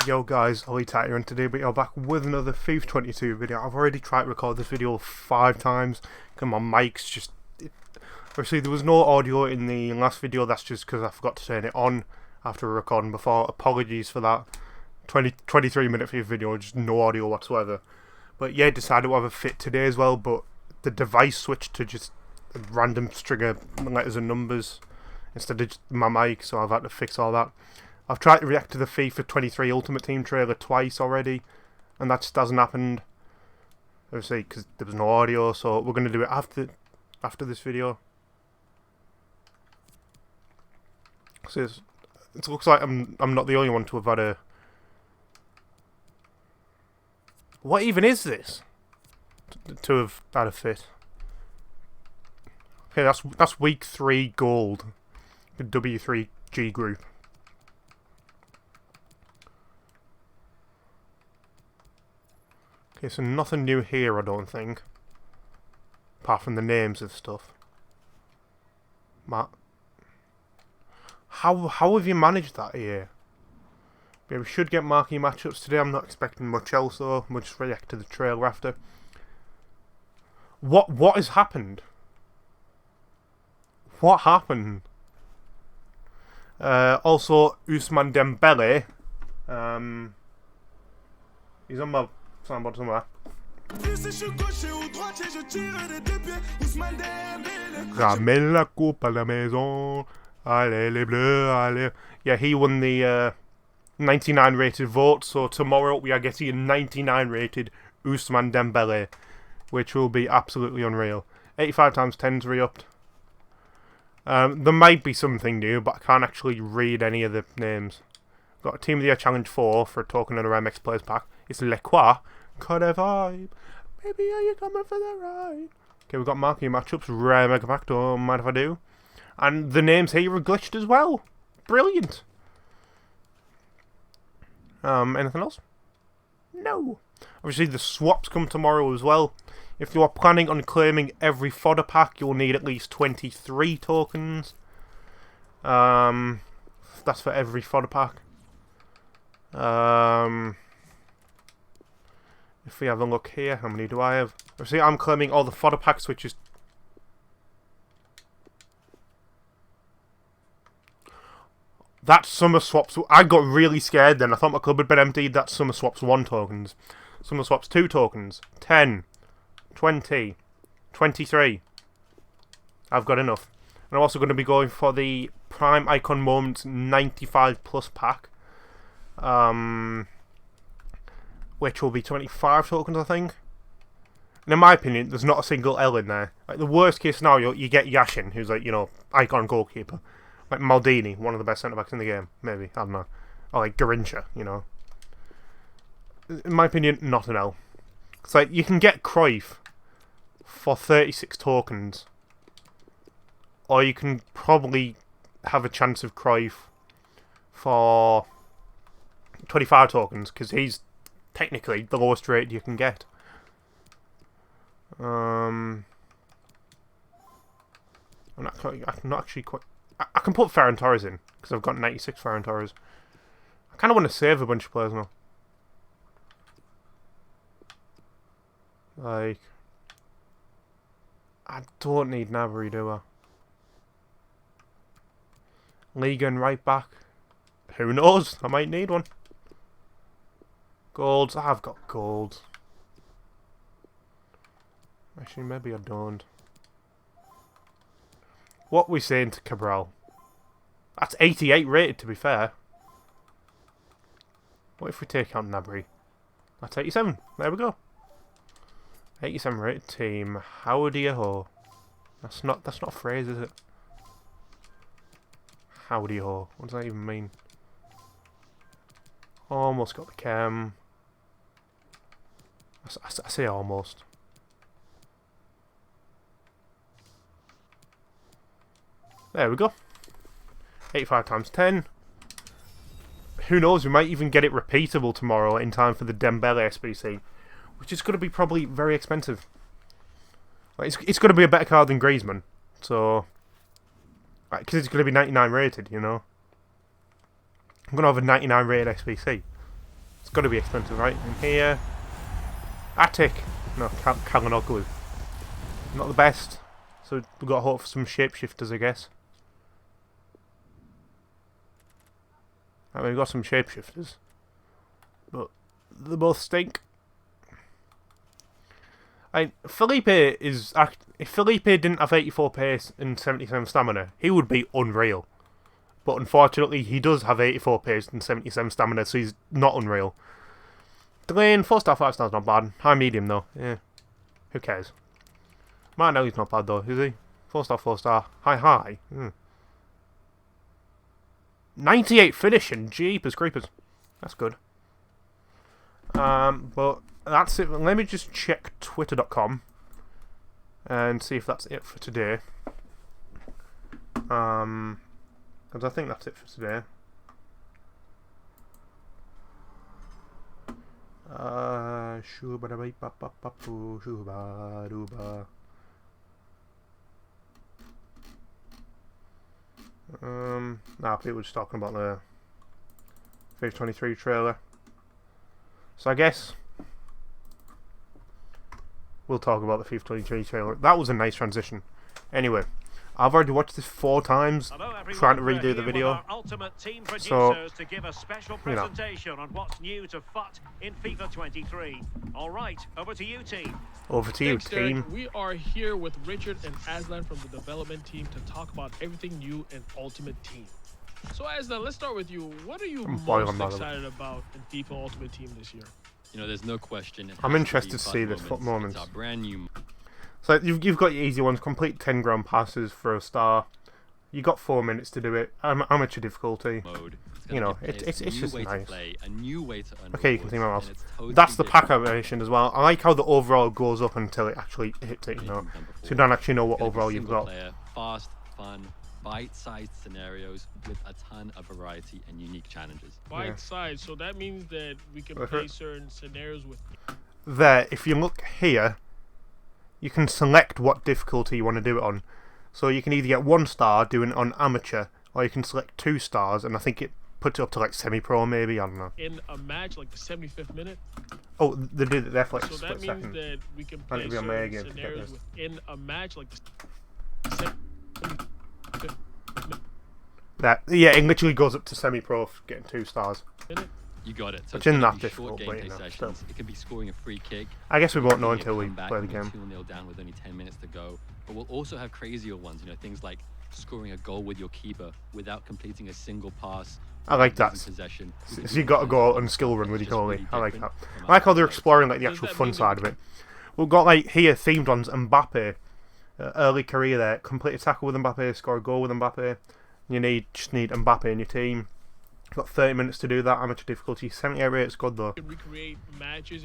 Yo guys, Ollie Tighter, and today we are back with another FIFA 22 video. I've already tried to record this video 5 times because my mic's just... Obviously there was no audio in the last video, that's just because I forgot to turn it on after recording before. Apologies for that. 23 minute FIFA video, just no audio whatsoever. But yeah, decided to have a fit today as well, but the device switched to just a random string of letters and numbers instead of just my mic, so I've had to fix all that. I've tried to react to the FIFA 23 Ultimate Team trailer twice already, and that just hasn't happened. Obviously, because there was no audio, so we're going to do it after this video. So it looks like I'm not the only one to have had a... What even is this? To have had a fit. Okay, that's week 3 gold. The W3G group. Okay, so nothing new here, I don't think. Apart from the names of stuff. Matt. How have you managed that here? Yeah, we should get marquee matchups today. I'm not expecting much else though. We'll just react to the trailer after. What has happened? What happened? Also, Ousmane Dembele. He's on my soundboard somewhere. Ramène la coupe à la maison. Allez les bleus, allez. Yeah, he won the 99 rated vote, so tomorrow we are getting a 99 rated Ousmane Dembele, which will be absolutely unreal. 85 times 10's re-upped. There might be something new, but I can't actually read any of the names. Got a Team of the Year Challenge 4 for a token and a MX Players Pack. It's Le Quoi? Got a vibe. Baby, are you coming for the ride? Okay, we've got marquee matchups. Rare Mega Pack, don't mind if I do. And the names here are glitched as well. Brilliant. Anything else? No. Obviously, the swaps come tomorrow as well. If you are planning on claiming every fodder pack, you'll need at least 23 tokens. That's for every fodder pack. If we have a look here, how many do I have? Obviously, I'm claiming all the fodder packs, which is... That summer swaps... I got really scared then. I thought my club had been emptied. That summer swaps 1 tokens. Summer swaps 2 tokens. 10. 20. 23. I've got enough. And I'm also going to be going for the Prime Icon Moments 95 plus pack. Which will be 25 tokens, I think. And in my opinion, there's not a single L in there. Like, the worst case scenario, you get Yashin, who's like, you know, icon goalkeeper. Like Maldini, one of the best centre-backs in the game, maybe, I don't know. Or like Garincha, you know. In my opinion, not an L. It's like, you can get Cruyff for 36 tokens. Or you can probably have a chance of Cruyff for 25 tokens, because he's technically the lowest rate you can get. I'm not actually quite... I can put Ferran Torres in, because I've got 96 Ferran Torres. I kind of want to save a bunch of players now. Like... I don't need Gnabry, do I? Liga and right back. Who knows? I might need one. Golds. I've got golds. Actually, maybe I don't. What are we saying to Cabral? That's 88 rated, to be fair. What if we take out Gnabry? That's 87. There we go. 87 rated team. Howdy ho. That's not a phrase, is it? Howdy ho. What does that even mean? Almost got the chem. I say almost. There we go. 85 times 10. Who knows, we might even get it repeatable tomorrow in time for the Dembele SBC. Which is going to be probably very expensive. Like, it's going to be a better card than Griezmann. So... Because it's going to be 99 rated, you know. I'm going to have a 99 rated SBC. It's got to be expensive, right? And here, Attic. No, Kalinoglu. Not the best. So we've got to hope for some shapeshifters, I guess. I mean, we've got some shapeshifters, but they both stink. Felipe is... If Felipe didn't have 84 pace and 77 stamina, he would be unreal. But unfortunately, he does have 84 pace and 77 stamina, so he's not unreal. Delane, 4-star, 5-star's not bad. High medium, though. Yeah. Who cares? Martinelli's not bad, though, is he? 4-star, 4-star. High. 98 finishing. Jeepers creepers. That's good. But that's it. Let me just check twitter.com and see if that's it for today. Because I think that's it for today. Nah, people were just talking about the FIFA 23 trailer. So I guess we'll talk about the FIFA 23 trailer. That was a nice transition. Anyway, I've already watched this 4 times, trying to redo the video. So, to give a special presentation on what's new to FUT in FIFA 23. All right, over to you, team. Over to you, team. We are here with Richard and Aslan from the development team to talk about everything new in Ultimate Team. So Aslan, let's start with you. What are you most excited about in FIFA Ultimate Team this year? You know, there's no question. I'm interested to see this FUT moment. It's our brand new. So you've got your easy ones. Complete 10 ground passes for a star. You got 4 minutes to do it. Amateur difficulty. Mode. You know, it's just nice. A new way to earn okay, you can see my mouse. Totally That's the pack animation as well. I like how the overall goes up until it actually hits it, you know. So you don't actually know what overall you've got. Fast, fun, bite-sized scenarios with a ton of variety and unique challenges. Bite-sized, so that means that we can play certain scenarios with... There, if you look here, you can select what difficulty you want to do it on. So you can either get 1 star doing it on amateur, or you can select 2 stars, and I think it puts it up to like semi-pro maybe, I don't know. In a match, like the 75th minute? Oh, they did it there for like a split second. So that means that we can play certain scenarios within a match, like the 75th minute. Yeah, it literally goes up to semi-pro for getting 2 stars. You got it. So it's in that difficult, but you know, still. It can be scoring a free kick. I guess we won't know until we play the game. 2-0 down with only 10 minutes to go. But we'll also have crazier ones, you know, things like scoring a goal with your keeper without completing a single pass. I like that. So you got to go on skill run with your goalie. I like that. I like how they're exploring like the actual fun side of it. We've got like here themed ones. Mbappe, early career there. Complete a tackle with Mbappe, score a goal with Mbappe. You just need Mbappe in your team. Got 30 minutes to do that. Amateur difficulty 78 rate. It's good though. Recreate matches.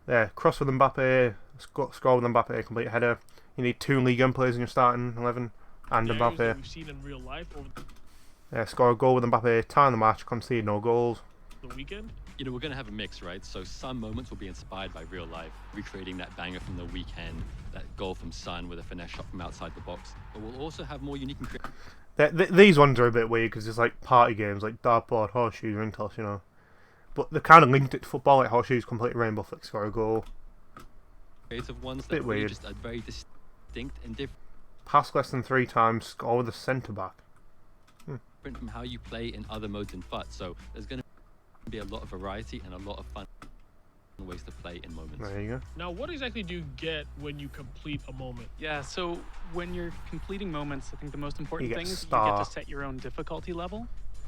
Yeah, cross with Mbappe, score with Mbappe, complete header. You need 2 League 1 players in your starting 11 and Mbappe. We've seen in real life over yeah, score a goal with Mbappe, tie the match, concede no goals. The weekend. You know, we're going to have a mix, right? So some moments will be inspired by real life, recreating that banger from the weekend, that goal from Son with a finesse shot from outside the box. But we'll also have more unique and creative. These ones are a bit weird because it's like party games, like dartboard, horseshoes, ring toss, you know. But they kind of linked it to football, like horseshoes, complete rainbow flick, score a goal. Creative ones that really just are very distinct and different. Pass less than 3 times, score with a centre back. From how you play in other modes in FUT, so there's going to be a lot of variety and a lot of fun ways to play in moments. There you go. Now, what exactly do you get when you complete a moment? Yeah, so when you're completing moments, I think the most important thing is you get to set your own difficulty level.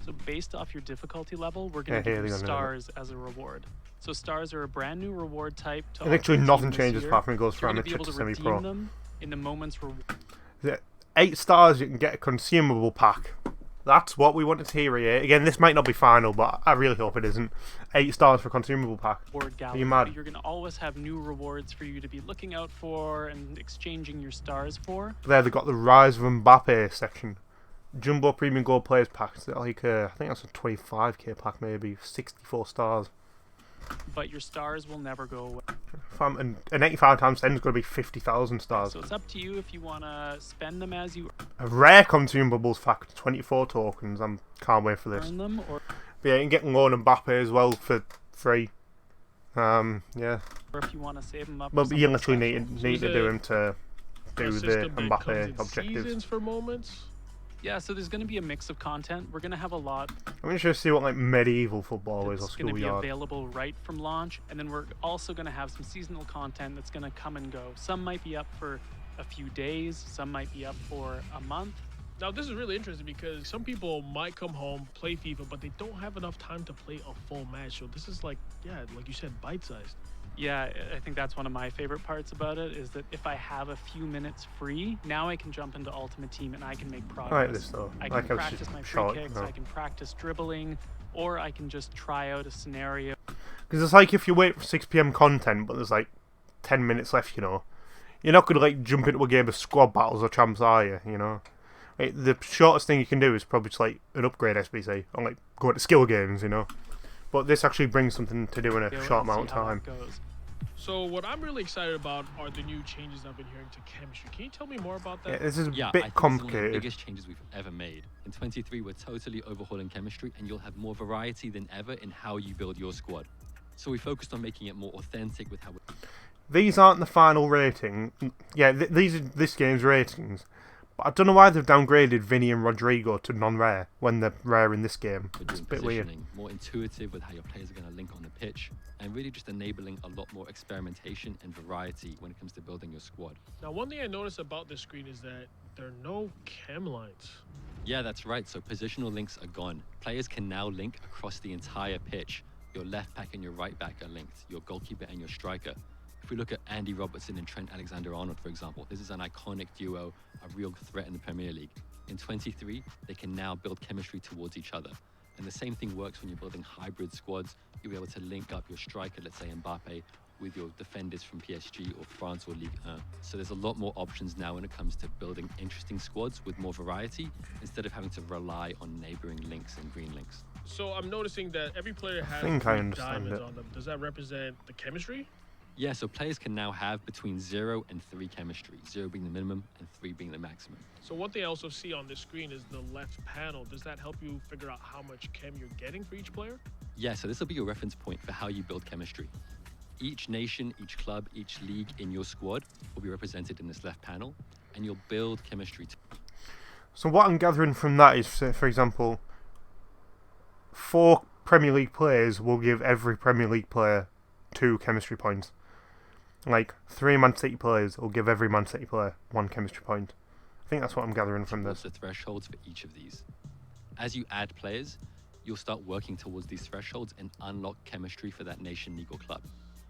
So based off your difficulty level, we're going to give you stars as a reward. So stars are a brand new reward type. Literally nothing changes apart from it goes from amateur to semi-pro. Them in the moments reward. 8 stars, you can get a consumable pack. That's what we wanted to hear here. Again, this might not be final, but I really hope it isn't. 8 stars for consumable pack. Are you mad? You're going to always have new rewards for you to be looking out for and exchanging your stars for. There, they've got the Rise of Mbappe section. Jumbo Premium Gold Players packs. Like, I think that's a 25k pack, maybe 64 stars. But your stars will never go away. And an 85 times 10 is going to be 50,000 stars. So it's up to you if you want to spend them as you... A rare consumables pack, 24 tokens. I can't wait for this. Earn them or... But yeah, you can get loan Mbappe as well for free. Yeah. Or if you want to save them up. But you literally So need to do him to do a the system that comes Mbappe in objectives. seasons for moments. Yeah, so there's going to be a mix of content. We're going to have a lot. I'm interested to see what like medieval football is or It's going to be schoolyard. available right from launch, and then we're also going to have some seasonal content that's going to come and go. Some might be up for a few days, some might be up for a month. Now, this is really interesting because some people might come home, play FIFA, but they don't have enough time to play a full match. So this is like, yeah, like you said, bite-sized. Yeah, I think that's one of my favorite parts about it, is that if I have a few minutes free, now I can jump into Ultimate Team and I can make progress. I like this though. I Like can how it's practice just my free short, kicks, no. I can practice dribbling, or I can just try out a scenario. Because it's like if you wait for 6 PM content, but there's like 10 minutes left, you know, you're not gonna like jump into a game of squad battles or champs, are you? You know, like, the shortest thing you can do is probably just like an upgrade SBC or like go into skill games, you know. But this actually brings something to do in a short amount of time. So what I'm really excited about are the new changes I've been hearing to chemistry. Can you tell me more about that? Yeah, this is a I think bit this is one of complicated. the biggest changes we've ever made. In 23, we're totally overhauling chemistry, and you'll have more variety than ever in how you build your squad. So we focused on making it more authentic with how we... These aren't the final rating. Yeah, these are this game's ratings. But I don't know why they've downgraded Vinny and Rodrigo to non-rare when they're rare in this game. We're It's a doing bit weird. positioning, more intuitive with how your players are going to link on the pitch, and really just enabling a lot more experimentation and variety when it comes to building your squad. Now, one thing I noticed about this screen is that there are no chem lines. Yeah, that's right. So positional links are gone. Players can now link across the entire pitch. Your left back and your right back are linked, your goalkeeper and your striker. If we look at Andy Robertson and Trent Alexander-Arnold, for example, this is an iconic duo, a real threat in the Premier League. In 23, they can now build chemistry towards each other. And the same thing works when you're building hybrid squads. You'll be able to link up your striker, let's say Mbappe, with your defenders from PSG or France or Ligue 1. So there's a lot more options now when it comes to building interesting squads with more variety, instead of having to rely on neighboring links and green links. So I'm noticing that every player has I understand diamonds it. on them. Does that represent the chemistry? Yeah, so players can now have between 0 and 3 chemistry, 0 being the minimum and 3 being the maximum. So one thing I also see on this screen is the left panel. Does that help you figure out how much chem you're getting for each player? Yeah, so this will be your reference point for how you build chemistry. Each nation, each club, each league in your squad will be represented in this left panel, and you'll build chemistry. So what I'm gathering from that is, say, for example, 4 Premier League players will give every Premier League player 2 chemistry points. Like 3 Man City players will give every Man City player 1 chemistry point. I think that's what I'm gathering from What's this. the thresholds for each of these? As you add players, you'll start working towards these thresholds and unlock chemistry for that nation, league, or club.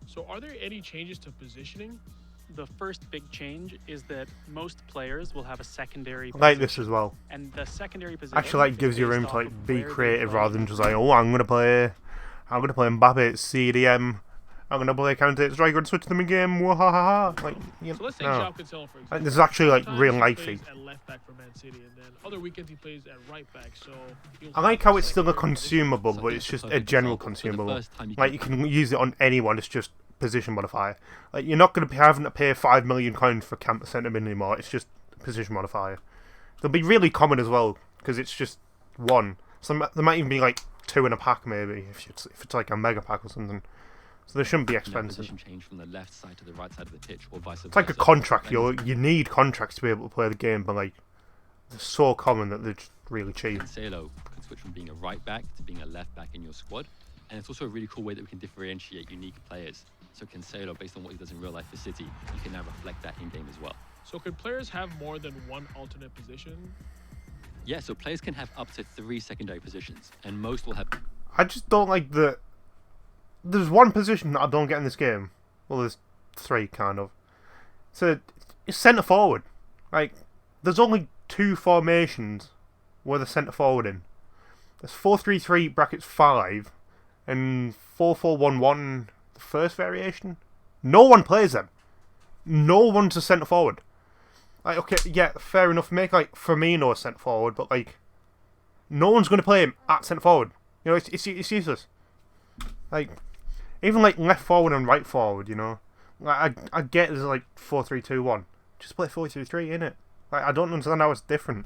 So are there any changes to positioning? The first big change is that most players will have a secondary I like position. this as well. And the secondary position Actually, like, is gives you based room off to like of be where they creative play. rather than just like, oh, I'm gonna play Mbappe at CDM. I'm gonna play counter striker and switch them in game. Wahaha! Like, you So let's take no. João Cancelo, for example. Like, this is actually like Sometimes real he lifey. plays at left back for Man City, and then other weekends he plays at right back. So he'll I like have how it's still a secondary position. consumable, So but here's it's the just a perfect general example. For the consumable. first time Like, you can use it on anyone. It's just position modifier. Like, you're not going to be having to pay 5 million coins for camp centre mid anymore. It's just position modifier. They'll be really common as well because it's just 1. So there might even be like 2 in a pack maybe if it's like a mega pack or something. So they shouldn't be expensive. Position change from the left side to the right side of the pitch, or vice versa. It's like a contract. You need contracts to be able to play the game, but like they're so common that they're just really cheap. Cancelo can switch from being a right back to being a left back in your squad, and it's also a really cool way that we can differentiate unique players. So Cancelo, based on what he does in real life for City, you can now reflect that in game as well. So could players have more than one alternate position? Yeah, so players can have up to 3 secondary positions, and most will have. I just don't like the. There's one position that I don't get in this game. Well, there's 3 kind of. So it's centre forward. Like there's only 2 formations where the centre forward in. There's 4-3-3 brackets 5 and 4-4-1-1. The first variation. No one plays them. No one's a centre forward. Like, okay, yeah, fair enough. Make like Firmino a centre forward, but like, no one's going to play him at centre forward. You know, it's useless. Like, even like left forward and right forward. You know, like I get there's like 4-3-2-1. Just play 4-3-3, innit? Like, I don't understand how it's different.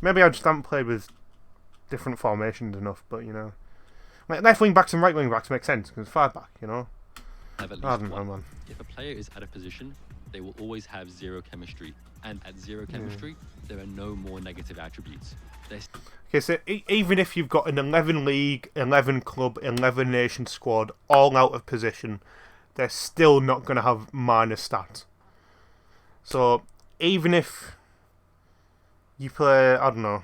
Maybe I just haven't played with different formations enough, but you know. Like left wing backs and right wing backs make sense because 5 back, you know. Have at I least don't know, one. man. If a player is at a position, they will always have 0 chemistry, and at 0 chemistry, there are no more negative attributes. Okay, so even if you've got an 11 league, 11 club, 11 nation squad all out of position, they're still not going to have minus stats. So even if you play, I don't know,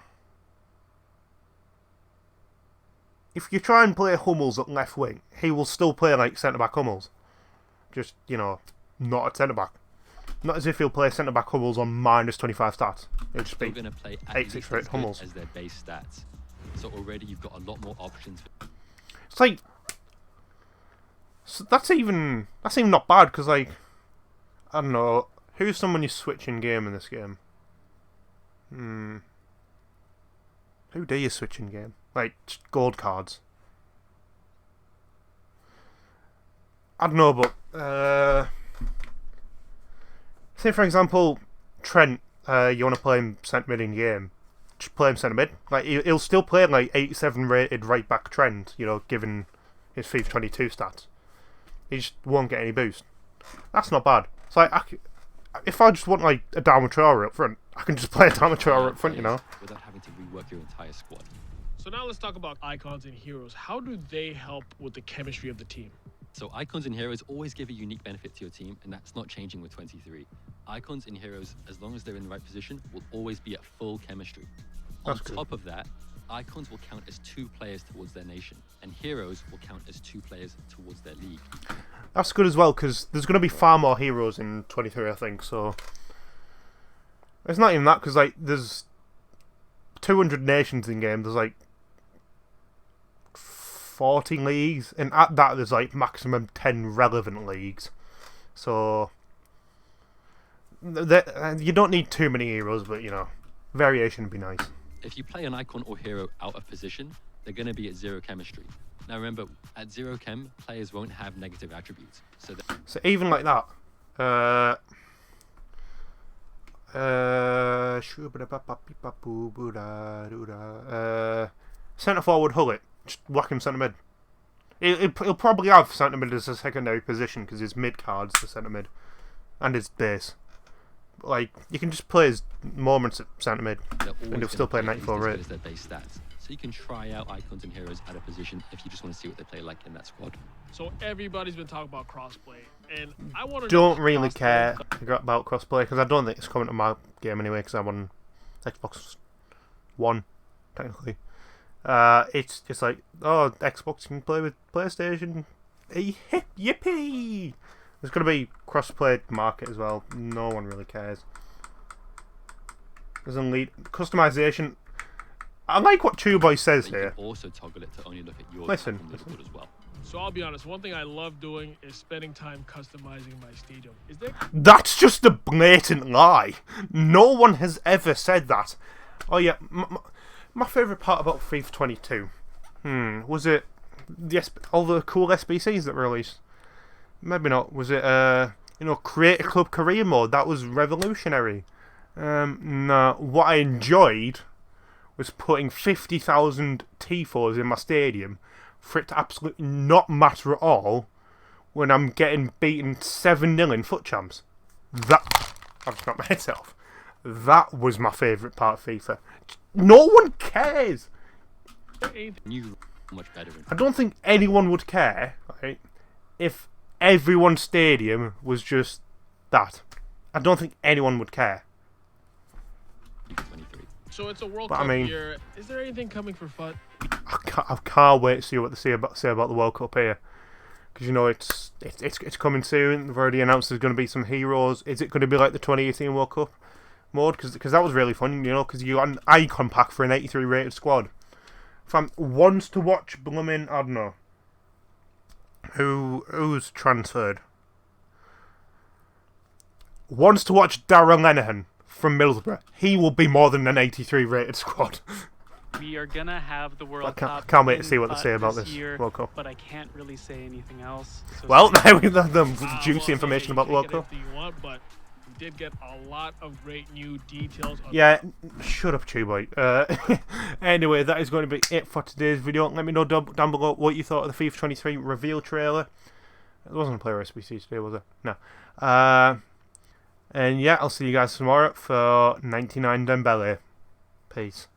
if you try and play Hummels at left wing, he will still play like centre back Hummels. Just, you know, not at centre back. Not as if he'll play centre back Hummels on minus 25 stats. He'll just be going to play 86 for Hummels as their base stats. So already you've got a lot more options. It's like, so that's even not bad because, like, I don't know, who's someone you switch in game in this game? Who do you switch in game? Like gold cards. I don't know, but say for example, Trent. You want to play him centre mid in game? Just play him centre mid. Like he'll still play like 87 rated right back Trent. You know, given his FIFA 22 stats, he just won't get any boost. That's not bad. It's like if I just want like a Adama Traore up front, I can just play a Adama Traore up front. You know, without having to rework your entire squad. So now let's talk about icons and heroes. How do they help with the chemistry of the team? So icons and heroes always give a unique benefit to your team, and that's not changing with 23. Icons and heroes, as long as they're in the right position, will always be at full chemistry. On top of that, icons will count as 2 players towards their nation, and heroes will count as 2 players towards their league. That's good as well, because there's going to be far more heroes in 23, I think, so... It's not even that, because like, there's 200 nations in game, there's like 40 leagues, and at that there's like maximum 10 relevant leagues. So you don't need too many heroes, but you know, variation would be nice. If you play an icon or hero out of position, they're going to be at 0 chemistry. Now remember, at 0 chem, players won't have negative attributes. So even like that, centre forward Hullet, just whack him centre mid. He'll probably have centre mid as a secondary position because his mid card's the centre mid and his base. Like you can just play his moments at centre mid and he'll still play 94 rate. Their base stats. So you can try out icons and heroes at a position if you just want to see what they play like in that squad. So everybody's been talking about crossplay, and I want to don't really care about crossplay because I don't think it's coming to my game anyway because I'm on Xbox One technically. It's just like, oh, Xbox can play with PlayStation. Yippee! There's going to be cross-play market as well. No one really cares. There's only customization. I like what Two Boy says here. You can also toggle it to only look at your listen. as well. So I'll be honest, one thing I love doing is spending time customizing my stadium. Is there? That's just a blatant lie. No one has ever said that. Oh yeah, my favourite part about FIFA 22, was it all the cool SBCs that were released? Maybe not. Was it create a club career mode? That was revolutionary. No, what I enjoyed was putting 50,000 Tifos in my stadium for it to absolutely not matter at all when I'm getting beaten 7-0 in foot champs. I've just got myself. That was my favourite part of FIFA. No one cares. Much better. I don't think anyone would care, right, if everyone's stadium was just that. I don't think anyone would care. 23. So it's a World Cup year. Is there anything coming for FUT? I can't wait to see what they say about the World Cup here, because you know it's coming soon. They've already announced there's going to be some heroes. Is it going to be like the 2018 World Cup mode? Because that was really fun, you know, because you got an icon pack for an 83 rated squad. If I'm wants to watch blooming, I don't know who's transferred. Wants to watch Darren Lenihan from Middlesbrough. He will be more than an 83 rated squad. We are gonna have the World Cup. I can't wait to see what they say about this year, World Cup. But I can't really say anything else. So well, now we have the juicy information about the World Cup. You want, but did get a lot of great new details. Yeah, shut up, Chew. Anyway, that is going to be it for today's video. Let me know down below what you thought of the FIFA 23 reveal trailer. It wasn't a player SBC today, was it? No. And yeah, I'll see you guys tomorrow for 99 Dembele. Peace.